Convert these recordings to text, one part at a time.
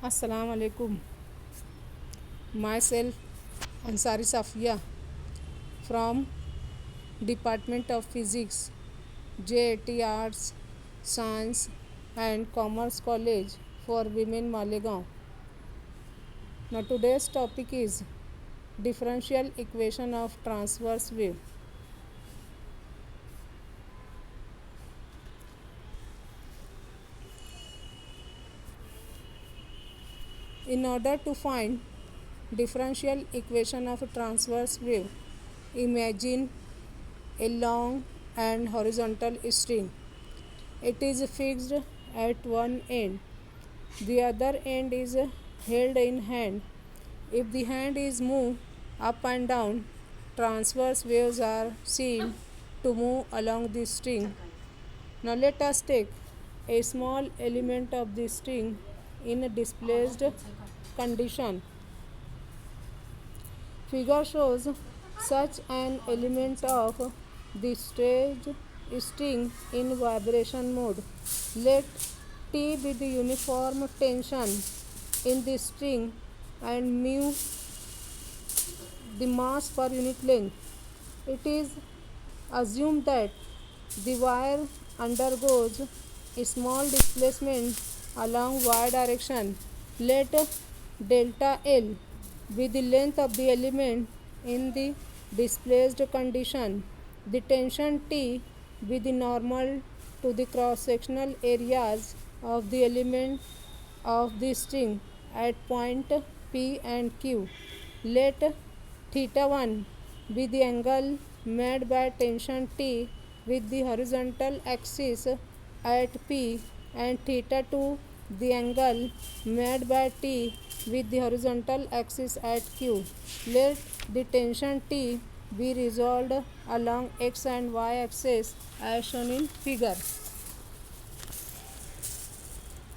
Assalamu alaikum. Myself Ansari Safia from Department of Physics, JAT Arts, Science and Commerce College for Women Malegaon. Now today's topic is differential equation of transverse wave. In order to find differential equation of a transverse wave, imagine a long and horizontal string. It is fixed at one end. The other end is held in hand. If the hand is moved up and down, transverse waves are seen to move along the string. Now let us take a small element of the string in a displaced condition. Figure shows such an element of the string in vibration mode. Let T be the uniform tension in the string and mu the mass per unit length. It is assumed that the wire undergoes a small displacement along y direction. Let delta L be the length of the element in the displaced condition. The tension T be the normal to the cross-sectional areas of the element of the string at point P and Q. Let theta 1 be the angle made by tension T with the horizontal axis at P and theta 2 the angle made by T with the horizontal axis at Q. Let the tension T be resolved along x and y axis as shown in figure.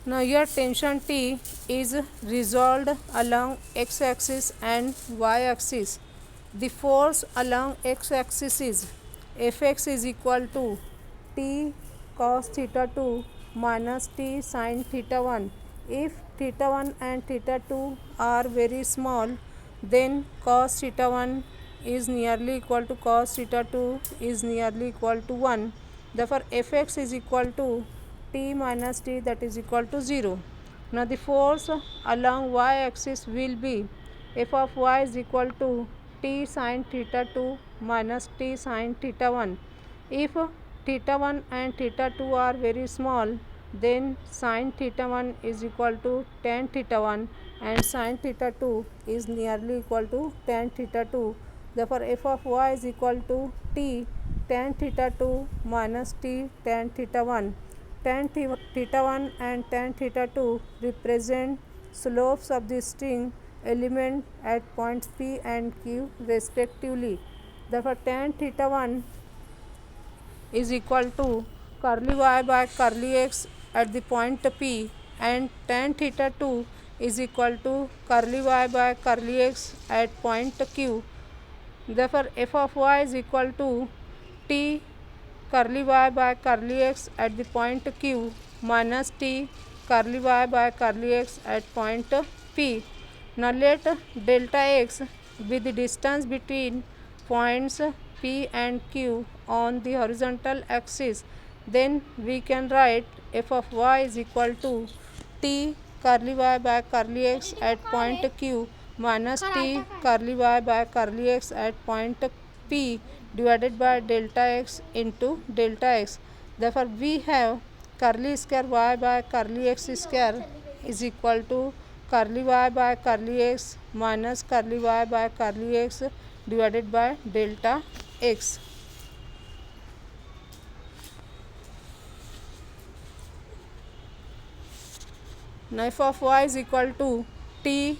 Now here tension T is resolved along x axis and y axis. The force along x axis is Fx is equal to T cos theta 2 minus T sin theta 1. If theta 1 and theta 2 are very small, then cos theta 1 is nearly equal to cos theta 2 is nearly equal to 1. Therefore Fx is equal to T minus T, that is equal to 0. Now the force along y axis will be F of y is equal to T sin theta 2 minus T sin theta 1. If theta 1 and theta 2 are very small, then sin theta 1 is equal to tan theta 1 and sin theta 2 is nearly equal to tan theta 2. Therefore F of y is equal to T tan theta 2 minus T tan theta 1. Tan theta 1 and tan theta 2 represent slopes of the string element at points P and Q respectively. Therefore tan theta 1 is equal to curly y by curly x at the point P and tan theta 2 is equal to curly y by curly x at point Q. Therefore f of y is equal to T curly y by curly x at the point Q minus T curly y by curly x at point P. Now let delta x be the distance between points P and Q on the horizontal axis. Then we can write f of y is equal to T curly y by curly x at point Q minus T curly y by curly x at point P divided by delta x into delta x. Therefore we have curly square y by curly x square is equal to curly y by curly x minus curly y by curly x divided by delta x. Now f of y is equal to T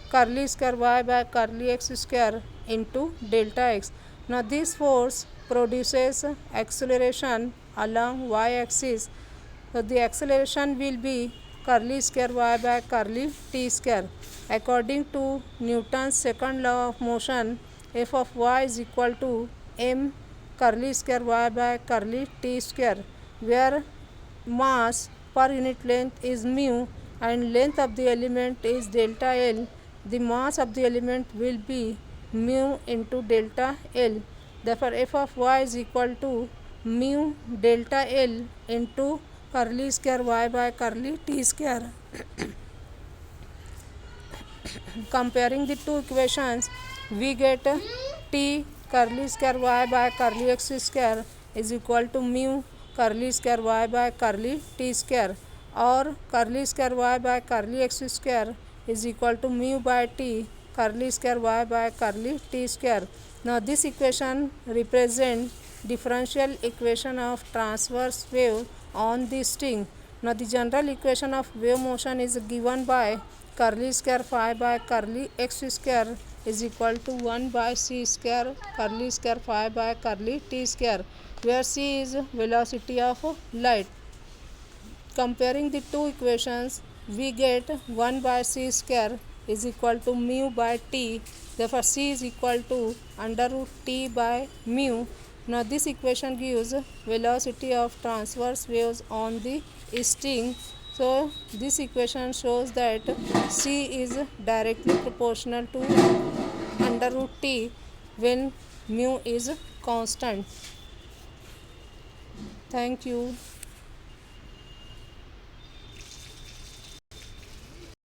curly square y by curly x square into delta x. Now this force produces acceleration along y axis. So the acceleration will be curly square y by curly t square. According to Newton's second law of motion, f of y is equal to m curly square y by curly t square, where mass per unit length is mu and length of the element is delta L, the mass of the element will be mu into delta L. Therefore, f of y is equal to mu delta L into curly square y by curly t square. Comparing the two equations, we get t curly square y by curly x square is equal to mu curly square y by curly t square, or curly square y by curly x square is equal to mu by t curly square y by curly t square. Now this equation represents differential equation of transverse wave on the string. Now the general equation of wave motion is given by curly square phi by curly x square is equal to 1 by c square curly square phi by curly t square, where c is velocity of light. Comparing the two equations, we get 1 by c square is equal to mu by t. Therefore, c is equal to under root t by mu. Now, this equation gives velocity of transverse waves on the string. So, this equation shows that c is directly proportional to under root t when mu is constant. Thank you.